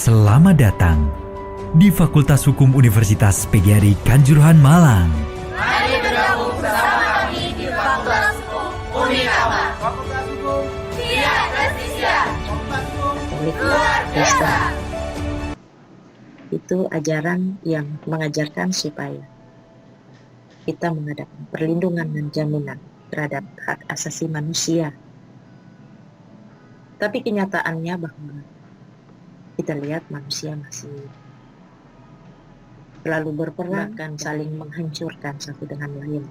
Selamat datang di Fakultas Hukum Universitas PGRI Kanjuruhan Malang. Mari bergabung bersama kami di Fakultas Hukum Unikama. Fakultas Hukum Via Presisia. Fakultas Hukum Luar biasa. Itu ajaran yang mengajarkan supaya kita mengadakan perlindungan dan jaminan terhadap hak asasi manusia. Tapi kenyataannya bahwa kita lihat manusia masih selalu berperang dan saling menghancurkan satu dengan lain.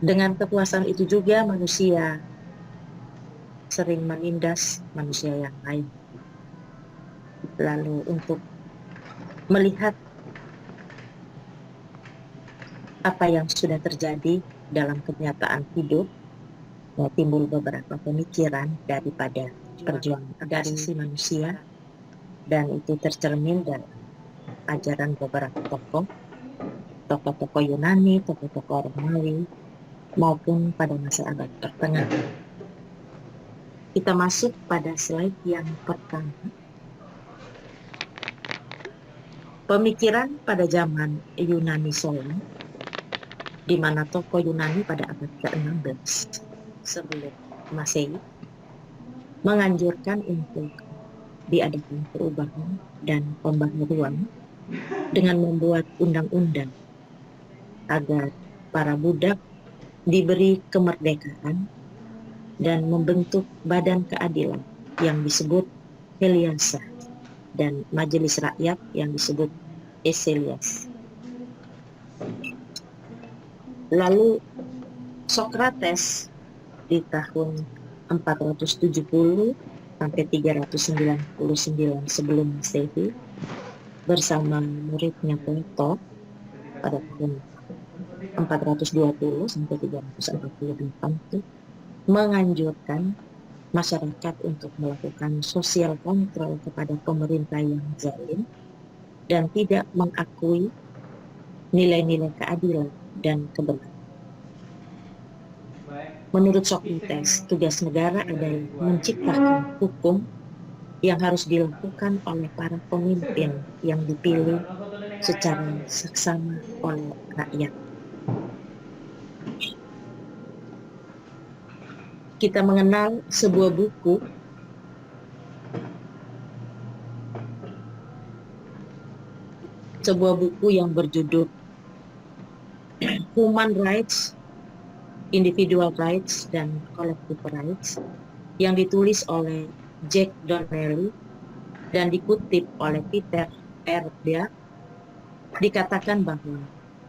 Dengan kekuasaan itu juga manusia sering menindas manusia yang lain. Lalu untuk melihat apa yang sudah terjadi dalam kenyataan hidup, timbul beberapa pemikiran daripada perjuangan hak asasi manusia, dan itu tercermin dalam ajaran beberapa tokoh Yunani, tokoh-tokoh Romawi, maupun pada masa abad pertengahan. Kita masuk pada slide yang pertama. Pemikiran pada zaman Yunani Solon, di mana tokoh Yunani pada abad ke-16 sebelum Masehi menganjurkan untuk diadakan perubahan dan pembaharuan dengan membuat undang-undang agar para budak diberi kemerdekaan dan membentuk badan keadilan yang disebut Heliasa dan majelis rakyat yang disebut Eselias. Lalu Sokrates di tahun 470 sampai 399 sebelum Masehi bersama muridnya Plato pada tahun 420 sampai 348 itu menganjurkan masyarakat untuk melakukan sosial kontrol kepada pemerintah yang zalim dan tidak mengakui nilai-nilai keadilan dan kebenaran. Menurut Sokrates, tugas negara adalah menciptakan hukum yang harus dilakukan oleh para pemimpin yang dipilih secara seksama oleh rakyat. Kita mengenal sebuah buku yang berjudul Human Rights, Individual Rights, dan Collective Rights yang ditulis oleh Jack Donnelly dan dikutip oleh Peter R. Bea. Dikatakan bahwa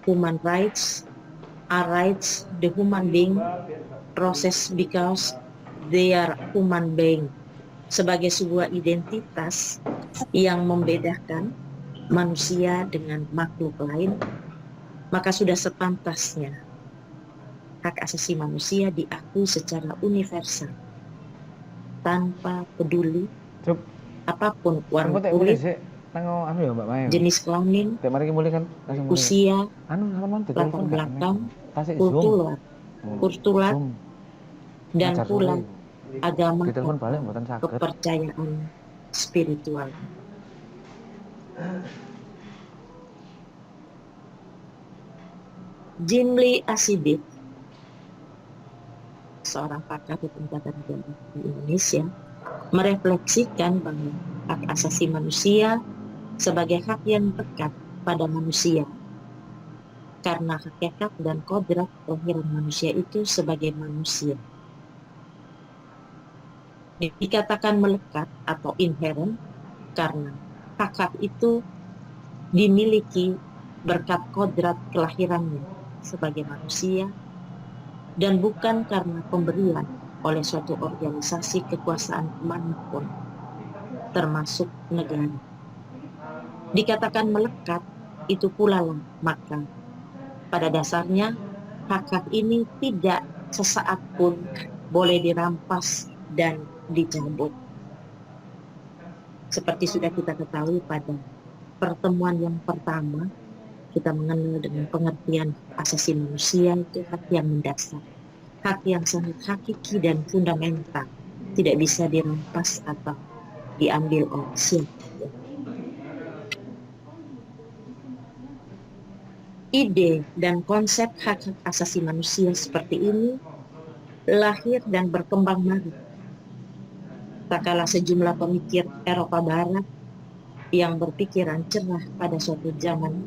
human rights are rights the human being process because they are human being, sebagai sebuah identitas yang membedakan manusia dengan makhluk lain, maka sudah sepantasnya hak asasi manusia diakui secara universal tanpa peduli apapun warna kulit, jenis kelamin, usia, latar belakang, kultural, dan pula agama atau kepercayaan spiritual. Jimli Asidit, seorang pakar hukum tata negara di Indonesia, merefleksikan bahwa hak asasi manusia sebagai hak yang dekat pada manusia, karena hakikat dan kodrat kelahiran manusia itu sebagai manusia. Dikatakan melekat atau inherent karena hak-hak itu dimiliki berkat kodrat kelahirannya sebagai manusia dan bukan karena pemberian oleh suatu organisasi kekuasaan manapun, termasuk negara. Dikatakan melekat itu pula lah, maka pada dasarnya hak-hak ini tidak sesaat pun boleh dirampas dan dicabut. Seperti sudah kita ketahui pada pertemuan yang pertama, kita mengenal dengan pengertian asasi manusia itu hak yang mendasar, hak yang sangat hakiki dan fundamental tidak bisa dirampas atau diambil oleh siapa. Ide dan konsep hak-hak asasi manusia seperti ini lahir dan berkembang marah tak kala sejumlah pemikir Eropa Barat yang berpikiran cerah pada suatu zaman,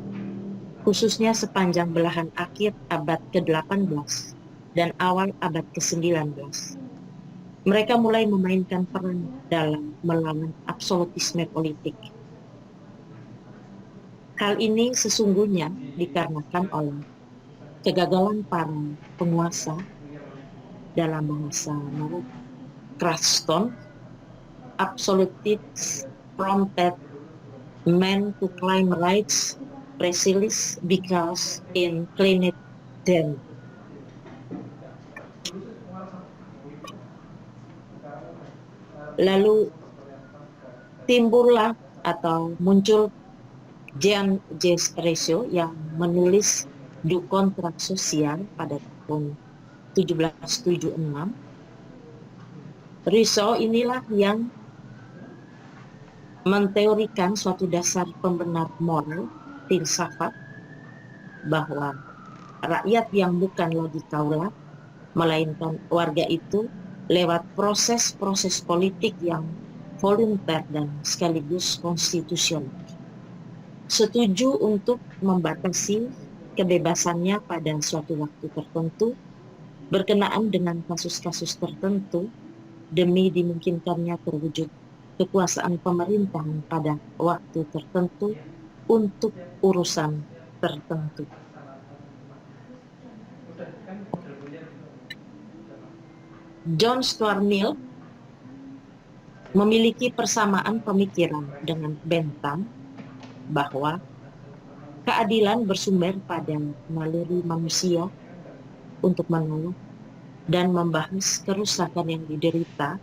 khususnya sepanjang belahan akhir abad ke-18 dan awal abad ke-19. Mereka mulai memainkan peran dalam melawan absolutisme politik. Hal ini sesungguhnya dikarenakan oleh kegagalan para penguasa dalam bahasa Marok, Cranston, absolutists prompted men to claim rights precisely because inclined them. Lalu timbullah atau muncul Jean Jacques Rousseau yang menulis Du Contrat Social pada tahun 1776. Rousseau inilah yang menteorikan suatu dasar pembenar moral, filsafat, bahwa rakyat yang bukan lagi kaulah, melainkan warga itu lewat proses-proses politik yang volunter dan sekaligus konstitusional, setuju untuk membatasi kebebasannya pada suatu waktu tertentu berkenaan dengan kasus-kasus tertentu demi dimungkinkannya terwujud kekuasaan pemerintahan pada waktu tertentu untuk urusan tertentu. John Stuart Mill memiliki persamaan pemikiran dengan Bentham bahwa keadilan bersumber pada naluri manusia untuk menolong dan membahas kerusakan yang diderita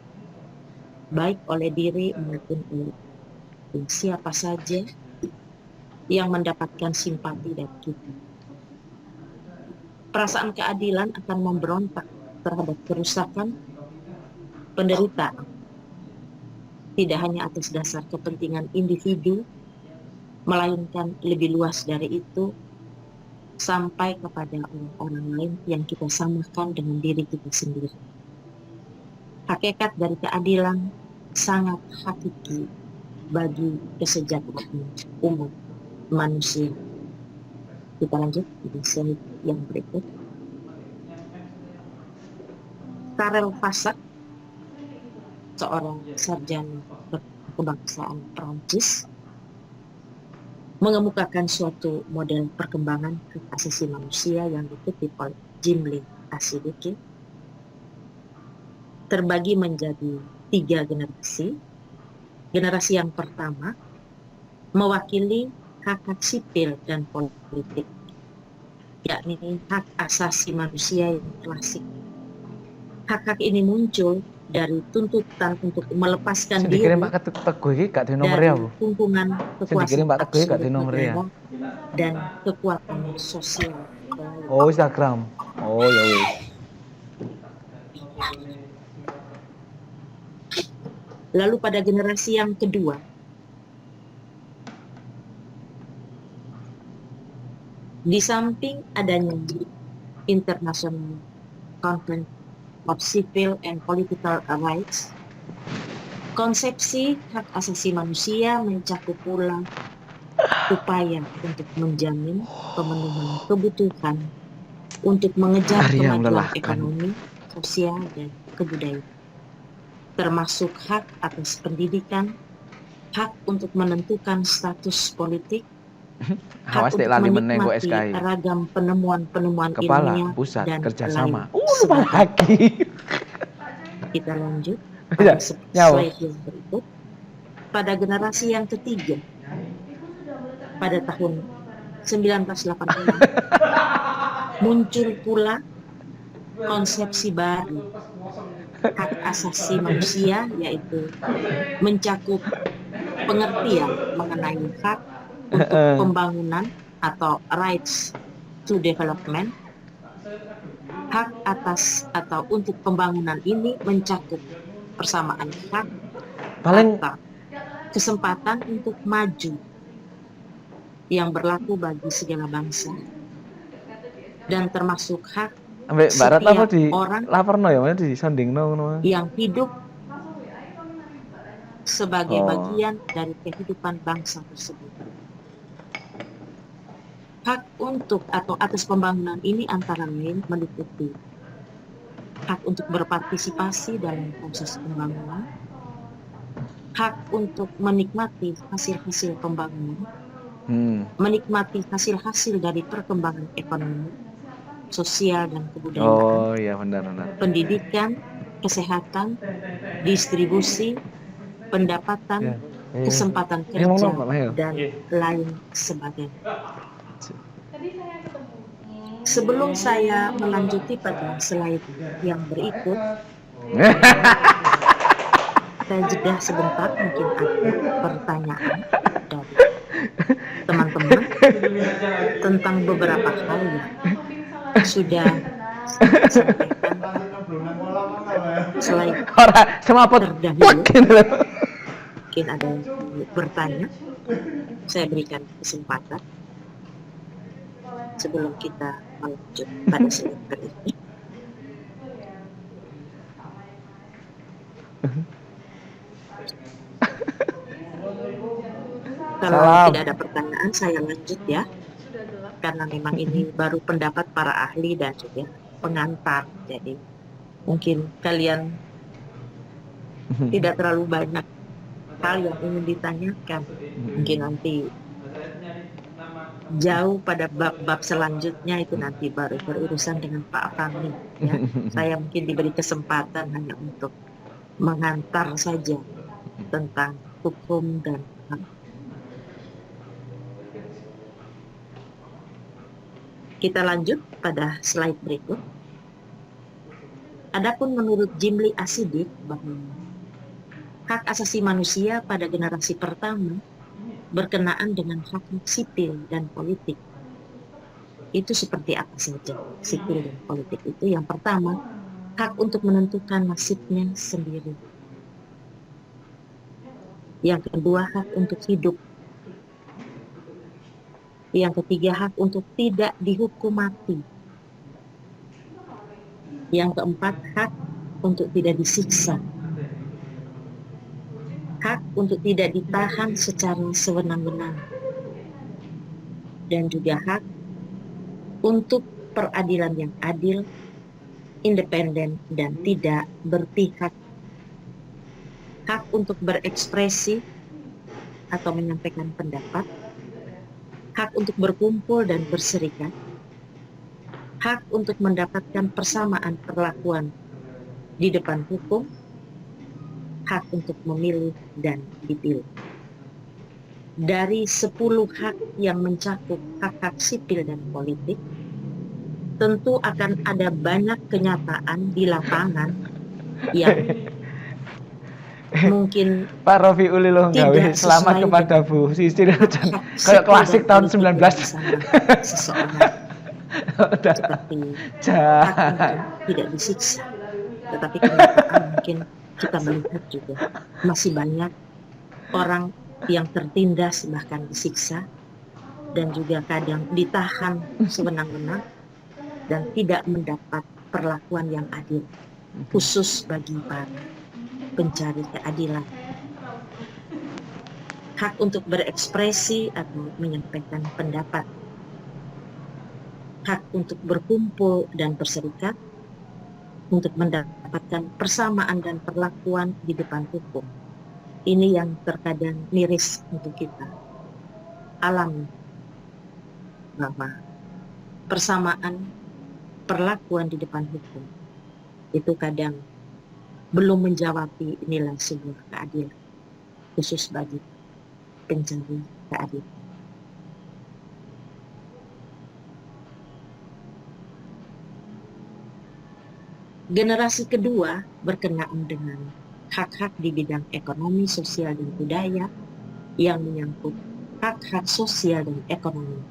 baik oleh diri maupun oleh siapa saja yang mendapatkan simpati dari kita. Perasaan keadilan akan memberontak terhadap kerusakan, penderitaan, tidak hanya atas dasar kepentingan individu, melainkan lebih luas dari itu sampai kepada orang-orang lain yang kita samakan dengan diri kita sendiri. Hakikat dari keadilan sangat hakiki bagi kesejahteraan umat manusia. Kita lanjut di slide yang berikut. Karel Vasak, seorang sarjana kebangsaan Prancis, mengemukakan suatu model perkembangan hak asasi manusia yang dikutip oleh Jimli Asidiki, terbagi menjadi 3 generasi. Generasi yang pertama mewakili hak-hak sipil dan politik, yakni hak asasi manusia yang klasik. Hak-hak ini muncul dari tuntutan untuk melepaskan diri dari tumpungan kekuasaan absolut dan kekuatan sosial. Oh, Instagram. Oh, ya wis. Lalu pada generasi yang kedua, di samping adanya International Conference of Civil and Political Rights, konsepsi hak asasi manusia mencakup pula upaya untuk menjamin pemenuhan kebutuhan untuk mengejar kemajuan ekonomi, sosial, dan kebudayaan, termasuk hak atas pendidikan, hak untuk menentukan status politik, hak untuk menikmati ragam penemuan-penemuan ilmiah dan kerjasama. lain. Kita lanjut pada slide yang berikut. Pada generasi yang ketiga, pada tahun 1980 muncul pula konsepsi baru hak asasi manusia, yaitu mencakup pengertian mengenai hak untuk pembangunan atau rights to development. Hak atas atau untuk pembangunan ini mencakup persamaan hak Paling atau kesempatan untuk maju yang berlaku bagi segala bangsa dan termasuk hak ambek Mbak Ratna apa setiap di orang laporno ya, mana di sandingno ngono. yang hidup sebagai Oh. bagian dari kehidupan bangsa tersebut. Hak untuk atau atas pembangunan ini antara lain meliputi hak untuk berpartisipasi dalam proses pembangunan, hak untuk menikmati hasil-hasil pembangunan, menikmati hasil-hasil dari perkembangan ekonomi, sosial, dan kebudayaan, Oh iya benar. pendidikan, kesehatan, distribusi, pendapatan, kesempatan kerja, dan lain sebagainya. Sebelum saya melanjuti pada slide yang berikut, saya jeda sebentar, mungkin ada pertanyaan dari teman-teman tentang beberapa hal yang sudah saya sampaikan slide Ora semaput. terdahulu. Mungkin ada yang bertanya, saya berikan kesempatan sebelum kita melanjut pada slide berikutnya. Kalau tidak ada pertanyaan, saya lanjut ya. Karena memang ini baru pendapat para ahli dan juga pengantar. Jadi mungkin kalian tidak terlalu banyak hal yang ingin ditanyakan. Mungkin nanti jauh pada bab-bab selanjutnya itu nanti baru berurusan dengan Pak Fahmi. Ya. Saya mungkin diberi kesempatan hanya untuk mengantar saja tentang hukum dan HAM. Kita lanjut pada slide berikut. Adapun menurut Jimli Asidik bahwa hak asasi manusia pada generasi pertama berkenaan dengan hak sipil dan politik. Itu seperti apa saja sipil dan politik itu? Yang pertama, hak untuk menentukan nasibnya sendiri. Yang kedua, hak untuk hidup. Yang ketiga, hak untuk tidak dihukum mati. Yang keempat, hak untuk tidak disiksa. Hak untuk tidak ditahan secara sewenang-wenang. Dan juga hak untuk peradilan yang adil, independen, dan tidak berpihak. Hak untuk berekspresi atau menyampaikan pendapat. Hak untuk berkumpul dan berserikat, hak untuk mendapatkan persamaan perlakuan di depan hukum, hak untuk memilih dan dipilih. Dari 10 hak yang mencakup hak-hak sipil dan politik, tentu akan ada banyak kenyataan di lapangan yang mungkin Pak Rofi Uli lo gawe selamat kepada Bu Sisi kayak klasik tahun 19 seseorang seperti hak tidak disiksa, tetapi kenyataan mungkin kita melihat juga masih banyak orang yang tertindas bahkan disiksa dan juga kadang ditahan sewenang-wenang dan tidak mendapat perlakuan yang adil, khusus bagi para pencari keadilan. Hak untuk berekspresi atau menyampaikan pendapat, hak untuk berkumpul dan berserikat, untuk mendapatkan persamaan dan perlakuan di depan hukum. Ini yang terkadang miris untuk kita alami, bahwa persamaan perlakuan di depan hukum itu kadang belum menjawab nilai sebuah keadilan, khusus bagi pencari keadilan. Generasi kedua berkenaan dengan hak-hak di bidang ekonomi, sosial, dan budaya yang menyangkut hak-hak sosial dan ekonomi.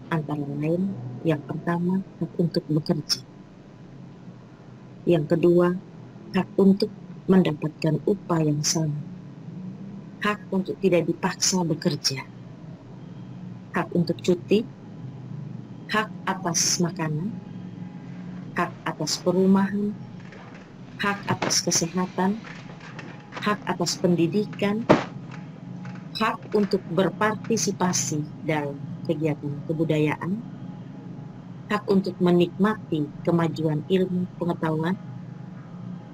Antara lain, yang pertama, hak untuk bekerja. Yang kedua, hak untuk mendapatkan upah yang sama, hak untuk tidak dipaksa bekerja, hak untuk cuti, hak atas makanan, hak atas perumahan, hak atas kesehatan, hak atas pendidikan, hak untuk berpartisipasi dalam kegiatan kebudayaan, hak untuk menikmati kemajuan ilmu pengetahuan,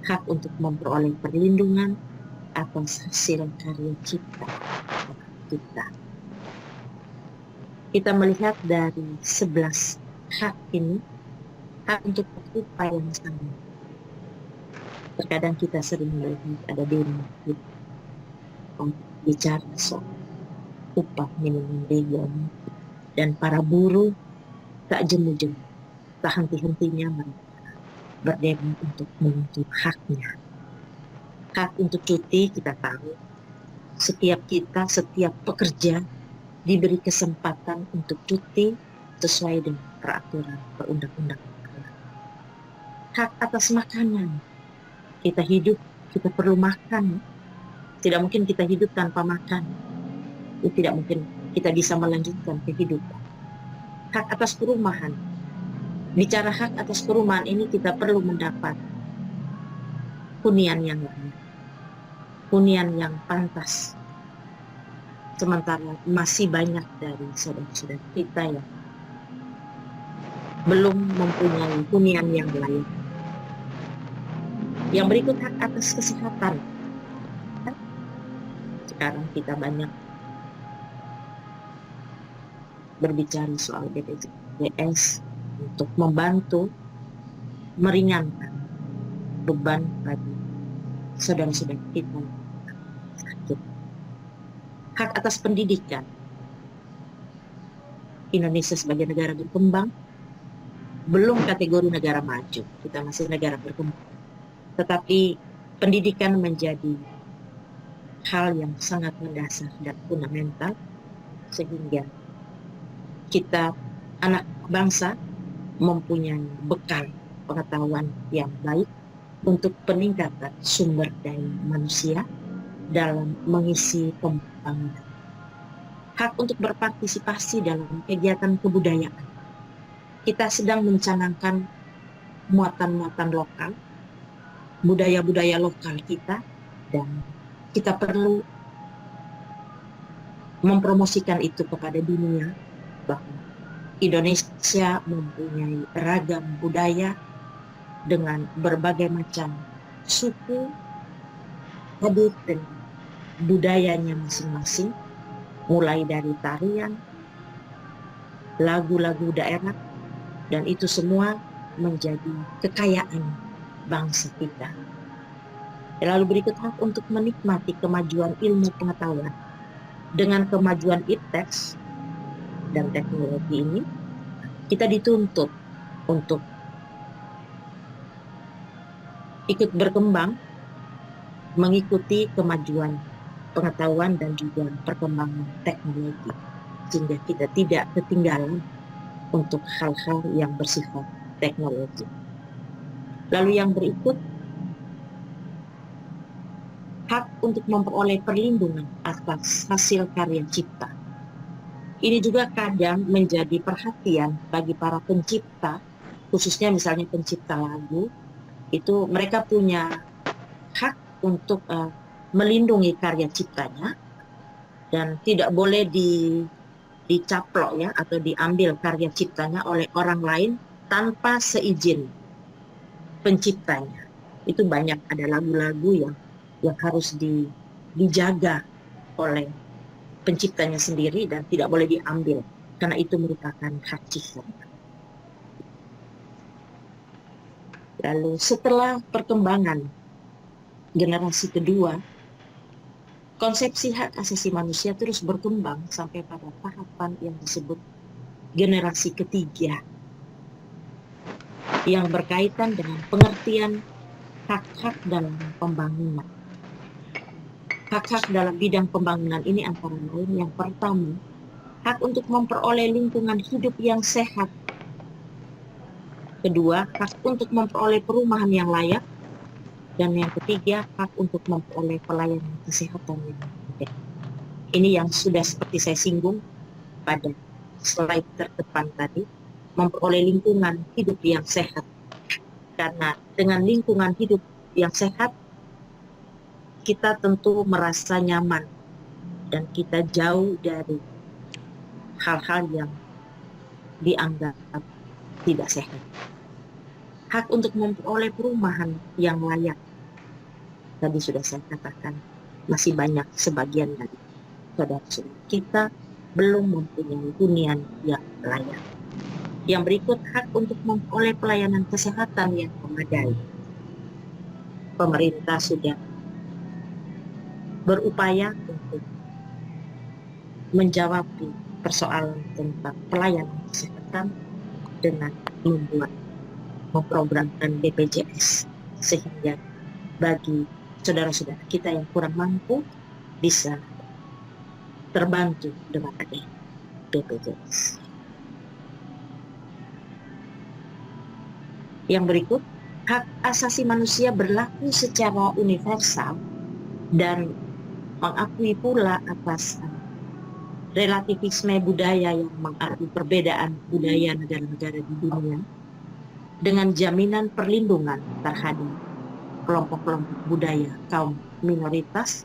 hak untuk memperoleh perlindungan atas hasil karya cipta kita. Kita melihat dari 11 hak ini, hak untuk upah yang sama. Terkadang kita sering melihat ada demo bicara soal upah minimum legal, dan para buruh tak jemu-jemu, tak henti-hentinya mereka berdemo untuk menuntut haknya. Hak untuk cuti, kita tahu setiap pekerja diberi kesempatan untuk cuti sesuai dengan peraturan perundang-undangan. Hak atas makanan, kita hidup, kita perlu makan. Tidak mungkin kita hidup tanpa makan. Tidak mungkin kita bisa melanjutkan kehidupan. Hak atas perumahan, bicara hak atas perumahan ini kita perlu mendapat hunian yang layak, hunian yang pantas. Sementara masih banyak dari saudara-saudara kita yang belum mempunyai hunian yang layak. Yang berikut hak atas kesehatan. Sekarang kita banyak berbicara soal BPJS untuk membantu meringankan beban bagi saudara-saudara kita sakit. Hak atas pendidikan. Indonesia sebagai negara berkembang, belum kategori negara maju, kita masih negara berkembang. Tetapi pendidikan menjadi hal yang sangat mendasar dan fundamental, sehingga kita anak bangsa mempunyai bekal pengetahuan yang baik untuk peningkatan sumber daya manusia dalam mengisi pembangunan. Hak untuk berpartisipasi dalam kegiatan kebudayaan. Kita sedang mencanangkan muatan-muatan lokal, budaya-budaya lokal kita, dan kita perlu mempromosikan itu kepada dunia bahwa Indonesia mempunyai ragam budaya dengan berbagai macam suku, adat dan budayanya masing-masing, mulai dari tarian, lagu-lagu daerah, dan itu semua menjadi kekayaan bangsa kita. Lalu berikut hak untuk menikmati kemajuan ilmu pengetahuan. Dengan kemajuan iptek dan teknologi ini, kita dituntut untuk ikut berkembang, mengikuti kemajuan pengetahuan dan juga perkembangan teknologi, sehingga kita tidak ketinggalan untuk hal-hal yang bersifat teknologi. Lalu yang berikut, hak untuk memperoleh perlindungan atas hasil karya cipta. Ini juga kadang menjadi perhatian bagi para pencipta, khususnya misalnya pencipta lagu, itu mereka punya hak untuk melindungi karya ciptanya, dan tidak boleh dicaplok ya, atau diambil karya ciptanya oleh orang lain tanpa seizin penciptanya. Itu banyak, ada lagu-lagu yang harus dijaga oleh penciptanya sendiri dan tidak boleh diambil, karena itu merupakan hak cipta. Lalu setelah perkembangan generasi kedua, konsepsi hak asasi manusia terus berkembang sampai pada tahapan yang disebut generasi ketiga, yang berkaitan dengan pengertian hak-hak dalam pembangunan. Hak-hak dalam bidang pembangunan ini antara lain yang pertama, hak untuk memperoleh lingkungan hidup yang sehat. Kedua, hak untuk memperoleh perumahan yang layak. Dan yang ketiga, hak untuk memperoleh pelayanan kesehatan yang mudah. Ini yang sudah seperti saya singgung pada slide terdepan tadi, memperoleh lingkungan hidup yang sehat. Karena dengan lingkungan hidup yang sehat, kita tentu merasa nyaman dan kita jauh dari hal-hal yang dianggap tidak sehat. Hak untuk memperoleh perumahan yang layak. Tadi sudah saya katakan, masih banyak sebagian dari saudara-saudara kita belum mempunyai hunian yang layak. Yang berikut, hak untuk memperoleh pelayanan kesehatan yang memadai. Pemerintah sudah berupaya untuk menjawab persoalan tentang pelayanan kesehatan dengan memprogramkan BPJS, sehingga bagi saudara-saudara kita yang kurang mampu bisa terbantu dengan adanya BPJS. Yang berikut, hak asasi manusia berlaku secara universal dan mengakui pula atas relativisme budaya yang mengakui perbedaan budaya negara-negara di dunia dengan jaminan perlindungan terhadap kelompok-kelompok budaya kaum minoritas,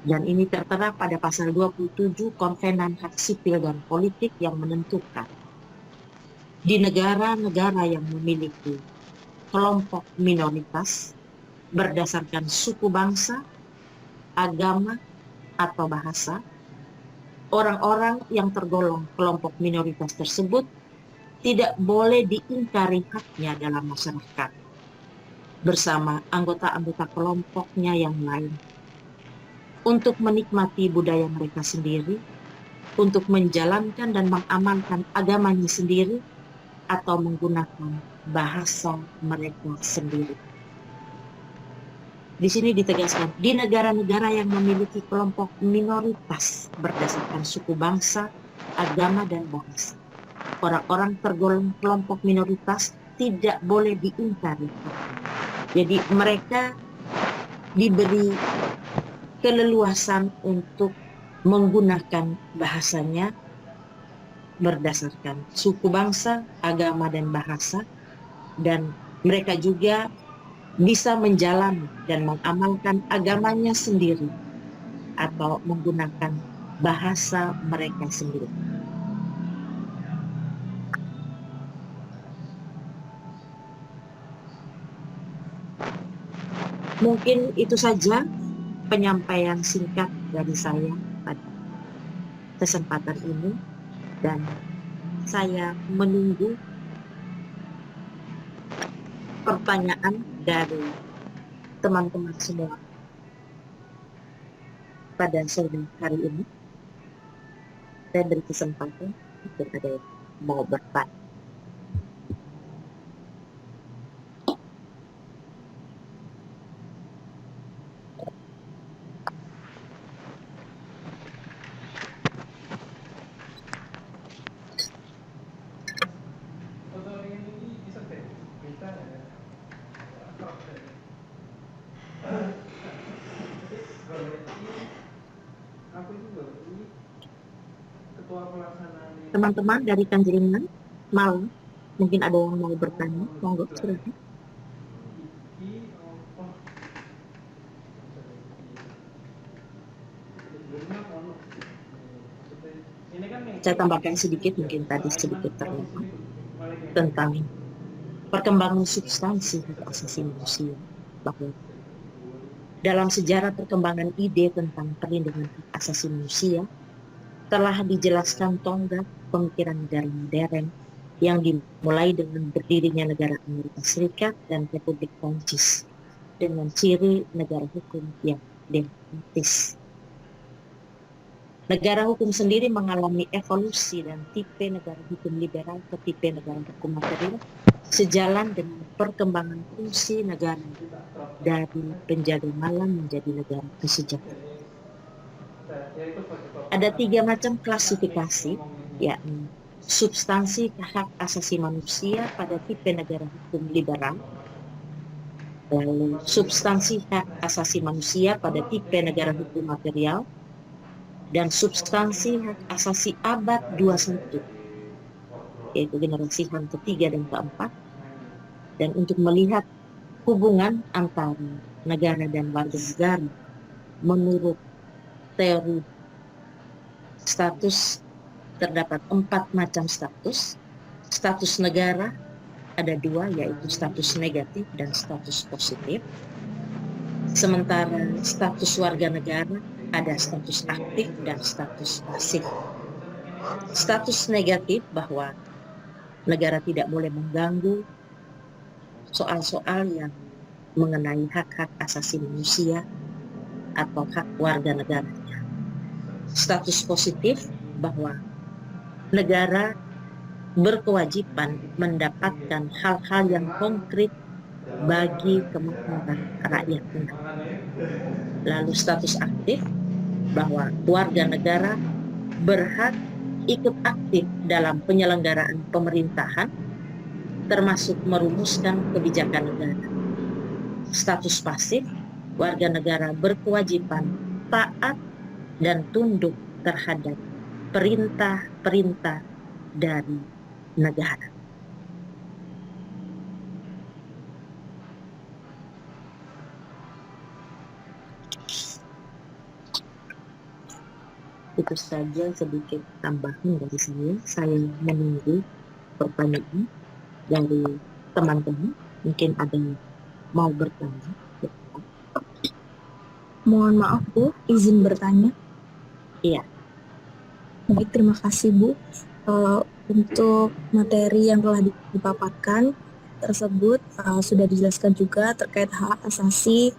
dan ini tertera pada pasal 27 Konvenan Hak Sipil dan Politik yang menentukan di negara-negara yang memiliki kelompok minoritas berdasarkan suku bangsa, agama, atau bahasa, orang-orang yang tergolong kelompok minoritas tersebut tidak boleh diingkari haknya dalam masyarakat bersama anggota-anggota kelompoknya yang lain, untuk menikmati budaya mereka sendiri, untuk menjalankan dan mengamalkan agamanya sendiri, atau menggunakan bahasa mereka sendiri. Di sini ditegaskan, di negara-negara yang memiliki kelompok minoritas berdasarkan suku bangsa, agama, dan bahasa, orang-orang tergolong kelompok minoritas tidak boleh diingkari. Jadi mereka diberi keleluasan untuk menggunakan bahasanya berdasarkan suku bangsa, agama, dan bahasa, dan mereka juga bisa menjalani dan mengamalkan agamanya sendiri atau menggunakan bahasa mereka sendiri. Mungkin itu saja penyampaian singkat dari saya pada kesempatan ini, dan saya menunggu pertanyaan dari teman-teman semua pada sore hari ini. Saya beri kesempatan untuk ada yang mau bertanya. Teman-teman dari Kanjeringan Malang, mungkin ada yang mau bertanya, monggo silakan. Saya tambahkan sedikit, mungkin tadi sedikit terlupa tentang perkembangan substansi hak asasi manusia, bahwa dalam sejarah perkembangan ide tentang perlindungan hak asasi manusia telah dijelaskan tonggak pemikiran negara modern yang dimulai dengan berdirinya negara Amerika Serikat dan Republik Prancis dengan ciri negara hukum yang demokratis. Negara hukum sendiri mengalami evolusi dan tipe negara hukum liberal ke tipe negara hukum material sejalan dengan perkembangan fungsi negara dari penjaga malam menjadi negara kesejahteraan. Ada 3 macam klasifikasi, yakni substansi hak asasi manusia pada tipe negara hukum liberal, Lalu substansi hak asasi manusia pada tipe negara hukum material dan substansi hak asasi abad 21, yaitu generasi HAM ketiga dan keempat. Dan untuk melihat hubungan antara negara dan warga negara menurut teori status, terdapat 4 macam status. Status negara ada 2, yaitu status negatif dan status positif. Sementara status warga negara ada status aktif dan status pasif. Status negatif bahwa negara tidak boleh mengganggu soal-soal yang mengenai hak-hak asasi manusia atau hak warga negaranya. Status positif bahwa negara berkewajiban mendapatkan hal-hal yang konkret bagi kemakmuran rakyatnya. Lalu status aktif bahwa warga negara berhak ikut aktif dalam penyelenggaraan pemerintahan, termasuk merumuskan kebijakan negara. Status pasif, warga negara berkewajiban taat dan tunduk terhadap perintah-perintah dari negara. Itu saja sedikit tambahan dari saya. Saya menunggu pertanyaan dari teman-teman. Mungkin ada yang mau bertanya. Mohon maaf Bu, izin bertanya. Iya. Baik, terima kasih Bu. Untuk materi yang telah dipaparkan tersebut sudah dijelaskan juga terkait hak asasi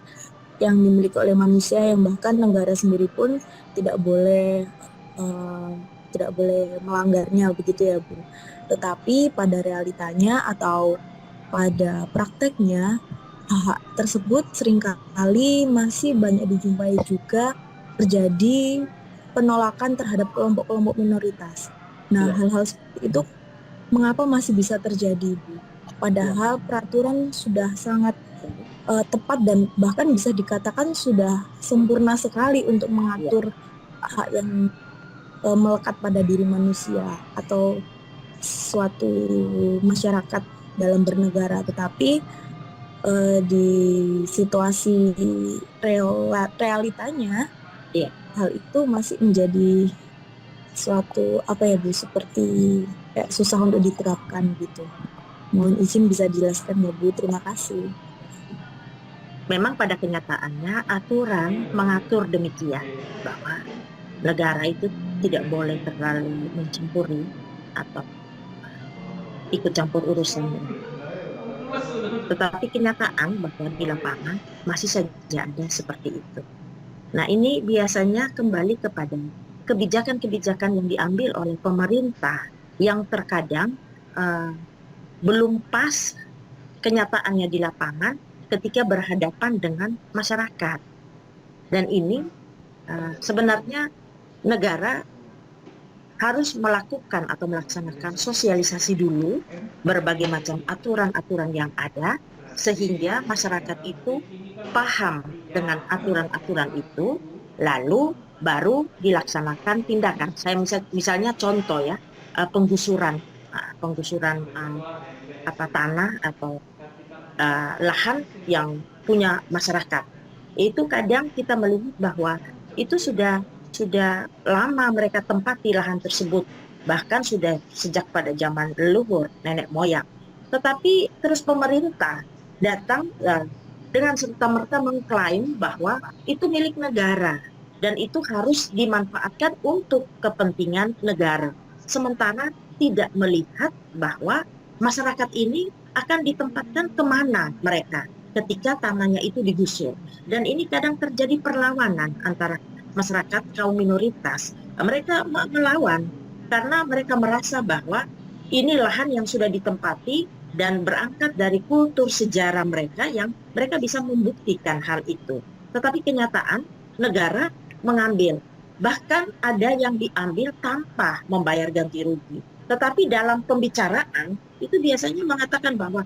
yang dimiliki oleh manusia, yang bahkan negara sendiri pun tidak boleh melanggarnya, begitu ya Bu. Tetapi pada realitanya atau pada prakteknya, hak tersebut seringkali masih banyak dijumpai juga terjadi penolakan terhadap kelompok-kelompok minoritas. Nah, hal-hal seperti itu mengapa masih bisa terjadi, Bu? Padahal peraturan sudah sangat tepat dan bahkan bisa dikatakan sudah sempurna sekali untuk mengatur hak yang melekat pada diri manusia atau suatu masyarakat dalam bernegara. Tetapi di situasi realitanya, hal itu masih menjadi suatu Bu, seperti kayak susah untuk diterapkan gitu. Mohon izin bisa dijelaskan ya Bu, terima kasih. Memang pada kenyataannya aturan mengatur demikian bahwa negara itu tidak boleh terlalu mencampuri atau ikut campur urusannya. Tetapi kenyataan bahwa di lapangan masih saja ada seperti itu. Nah, ini biasanya kembali kepada kebijakan-kebijakan yang diambil oleh pemerintah yang terkadang belum pas kenyataannya di lapangan ketika berhadapan dengan masyarakat. Dan ini sebenarnya negara harus melakukan atau melaksanakan sosialisasi dulu berbagai macam aturan-aturan yang ada, sehingga masyarakat itu paham dengan aturan-aturan itu, lalu baru dilaksanakan tindakan. Saya misalnya contoh ya, penggusuran tanah atau lahan yang punya masyarakat. Itu kadang kita melihat bahwa itu sudah lama mereka tempati lahan tersebut, bahkan sudah sejak pada zaman leluhur nenek moyang. Tetapi terus pemerintah datang dengan serta-merta mengklaim bahwa itu milik negara dan itu harus dimanfaatkan untuk kepentingan negara. Sementara tidak melihat bahwa masyarakat ini akan ditempatkan kemana mereka ketika tanahnya itu digusur. Dan ini kadang terjadi perlawanan antara masyarakat kaum minoritas. Mereka melawan karena mereka merasa bahwa ini lahan yang sudah ditempati dan berangkat dari kultur sejarah mereka yang mereka bisa membuktikan hal itu. Tetapi kenyataan negara mengambil, bahkan ada yang diambil tanpa membayar ganti rugi. Tetapi dalam pembicaraan itu biasanya mengatakan bahwa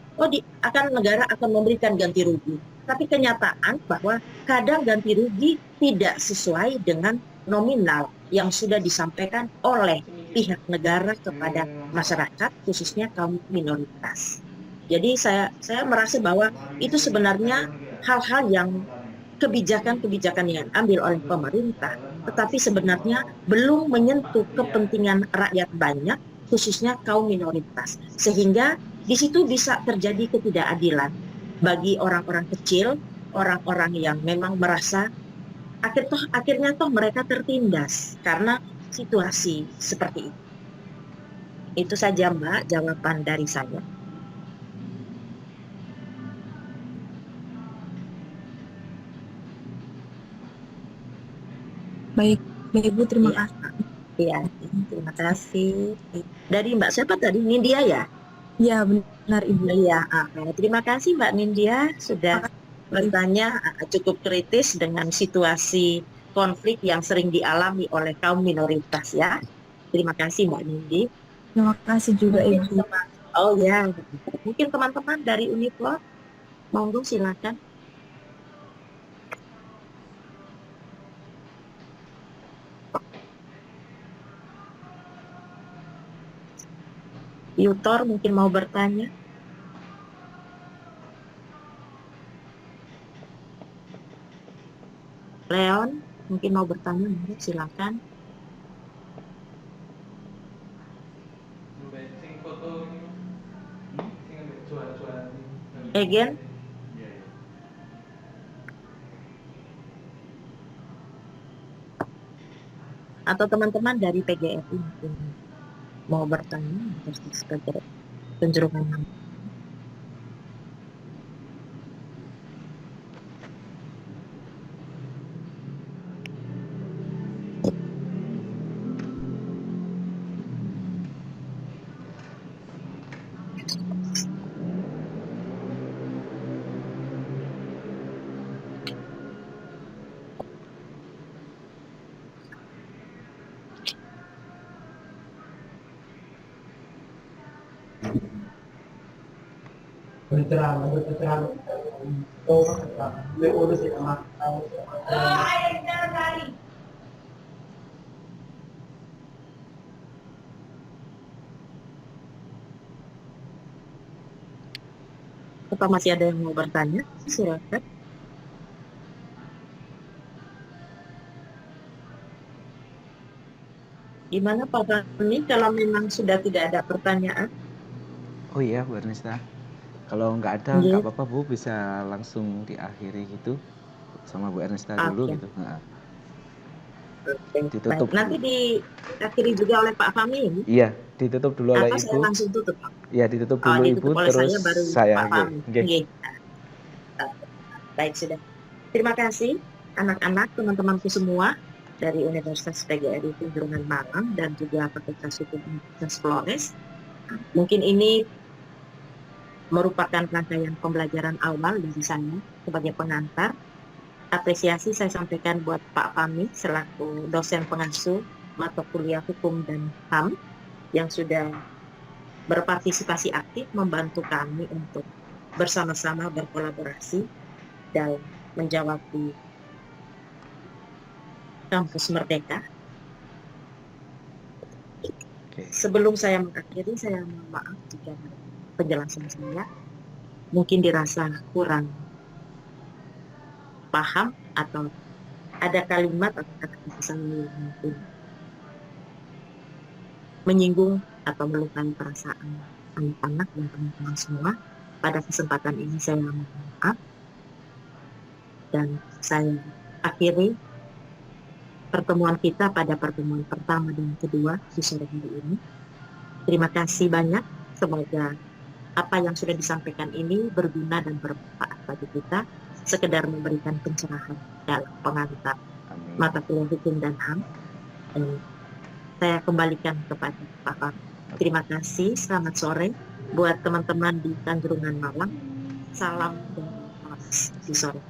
negara akan memberikan ganti rugi. Tapi kenyataan bahwa kadang ganti rugi tidak sesuai dengan nominal yang sudah disampaikan oleh pihak negara kepada masyarakat, khususnya kaum minoritas. Jadi saya merasa bahwa itu sebenarnya hal-hal yang kebijakan-kebijakan yang ambil oleh pemerintah, tetapi sebenarnya belum menyentuh kepentingan rakyat banyak, khususnya kaum minoritas. Sehingga di situ bisa terjadi ketidakadilan bagi orang-orang kecil, orang-orang yang memang merasa akhirnya mereka tertindas karena situasi seperti itu. Itu saja Mbak jawaban dari saya. Baik, Bu, terima Iya. kasih. Iya, terima kasih. Dari Mbak siapa tadi? Nindya ya? Ya, benar Ibu. Iya, terima kasih Mbak Nindya sudah bertanya cukup kritis dengan situasi konflik yang sering dialami oleh kaum minoritas ya. Terima kasih Mbak Nindi. Terima kasih juga Ibu. Oh ya, mungkin teman-teman dari Unipol, monggo silakan. Yutor mungkin mau bertanya. Leon mungkin mau bertanya, monggo silakan. Egen, atau teman-teman dari PGRI mungkin mau bertanya sebagai penjeruman. Apa masih ada yang mau bertanya? Silakan. Gimana Pak Fahmi kalau memang sudah tidak ada pertanyaan? Oh iya Bu Ernesta, kalau nggak ada Iya. nggak apa-apa Bu, bisa langsung diakhiri gitu sama Bu Ernesta dulu Oke. gitu. Nah, Oke. Ditutup Baik. Nanti diakhiri juga oleh Pak Fahmi ini. iya, ditutup dulu oleh Apa saya Ibu. langsung tutup Pak? Iya, ditutup dulu Ibu, ditutup oleh terus saya baru saya. Pak Fahmi. Nggih. Nggih. Baik sudah. Terima kasih anak-anak, teman-temanku semua dari Universitas PGRI Penjerungan Malang dan juga Fakultas Hukum Universitas Flores. Mungkin ini merupakan rangkaian pembelajaran awal dari saya sebagai pengantar. Apresiasi saya sampaikan buat Pak Fahmi selaku dosen pengasuh mata kuliah Hukum dan HAM yang sudah berpartisipasi aktif membantu kami untuk bersama-sama berkolaborasi dalam menjawab di Kampus Merdeka. Oke. Sebelum saya mengakhiri, saya mohon maaf jika penjelasan saya mungkin dirasa kurang paham atau ada kalimat atau kata-kata saya yang mungkin menyinggung atau melukai perasaan anak-anak dan teman-teman semua. Pada kesempatan ini saya mohon maaf dan saya akhiri pertemuan kita pada pertemuan pertama dan kedua di sore hari ini. Terima kasih banyak. Semoga apa yang sudah disampaikan ini berguna dan bermanfaat bagi kita, sekedar memberikan pencerahan dalam pengantar Amin. mata kuliah Hukum dan HAM. Dan saya kembalikan kepada Pak Fahmi. Terima kasih. Selamat sore buat teman-teman di Tanjurungan Malang. Salam dan selamat di sore.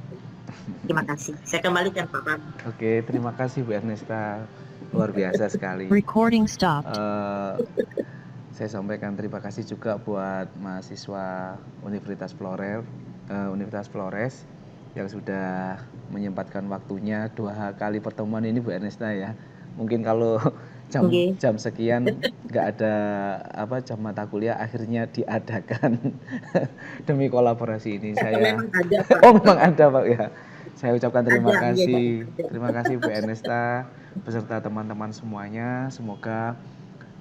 Terima kasih. Saya kembalikan Pak Fahmi. Oke, terima kasih Bu Ernesta. Luar biasa sekali. Recording stopped. Saya sampaikan terima kasih juga buat mahasiswa Universitas Flores yang sudah menyempatkan waktunya 2 kali pertemuan ini Bu Ernesta ya. Mungkin kalau jam sekian nggak ada jam mata kuliah akhirnya diadakan demi kolaborasi ini. Saya Memang ada, Pak. oh memang ada Pak ya. Saya ucapkan terima Ada, kasih. iya, Terima kasih Bu Ernesta beserta teman-teman semuanya. Semoga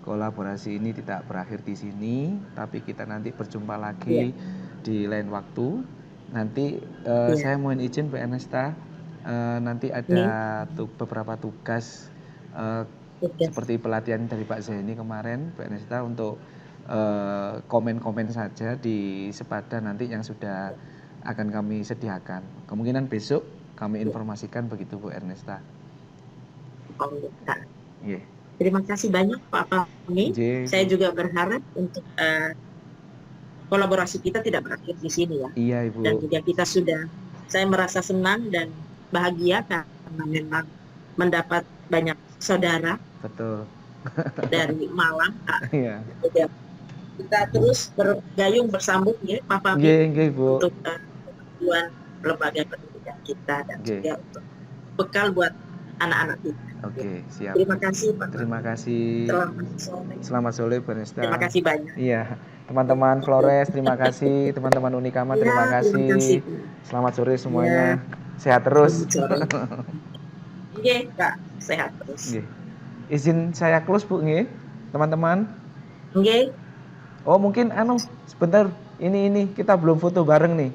kolaborasi ini tidak berakhir di sini, tapi kita nanti berjumpa lagi di lain waktu. Nanti saya mohon izin Bu Ernesta, nanti ada beberapa tugas seperti pelatihan dari Pak Zaini kemarin, Bu Ernesta, untuk komen-komen saja di Sepada nanti yang sudah akan kami sediakan. Kemungkinan besok kami informasikan begitu Bu Ernesta. Yeah. Terima kasih banyak Pak Fahmi. Saya juga berharap untuk kolaborasi kita tidak berakhir di sini ya. Iya Ibu. Dan juga saya merasa senang dan bahagia karena memang mendapat banyak saudara. Betul. Dari Malang. Iya. Kita terus bergayung bersambut ya Pak Fahmi. Iya Bu. Untuk tujuan lembaga pendidikan kita dan juga untuk bekal buat anak-anak kita. Oke, siap. Terima kasih Pak. Terima kasih. Selamat sore Bu Ernesta. Terima kasih banyak. Iya, teman-teman Flores terima kasih, teman-teman Unikama terima kasih. Selamat sore semuanya. Sehat terus. Oke, Kak, sehat terus. Nggih. Izin saya close Bu nggih, teman-teman. Oke. Oh, mungkin sebentar. Ini kita belum foto bareng nih.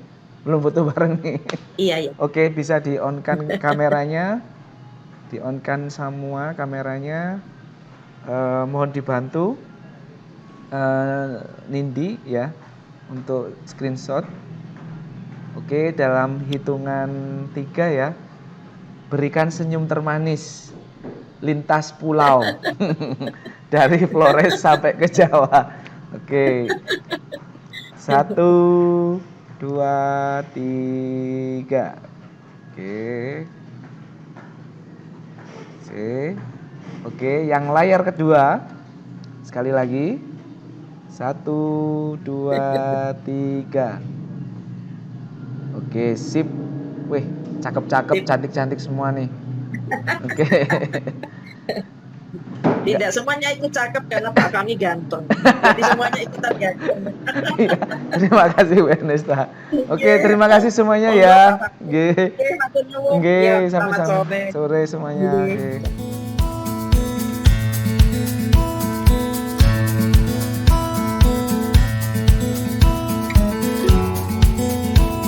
Iya. Oke, bisa di-on-kan kameranya. Di-on-kan semua kameranya. Mohon dibantu Nindi ya untuk screenshot. Oke, dalam hitungan 3 ya. Berikan senyum termanis lintas pulau dari Flores sampai ke Jawa. Oke. 1, 2, 3. Oke, yang layar kedua. Sekali lagi. 1, 2, 3. Oke, sip. Wih, cakep-cakep, cantik-cantik semua nih. Oke. Tidak semuanya ikut cakep karena Pak Fahmi ganteng. Jadi semuanya ikutan ganteng. Terima kasih Bu Ernesta. Oke, terima kasih semuanya ya. Nggih. Oke, Sore semuanya. Nggih.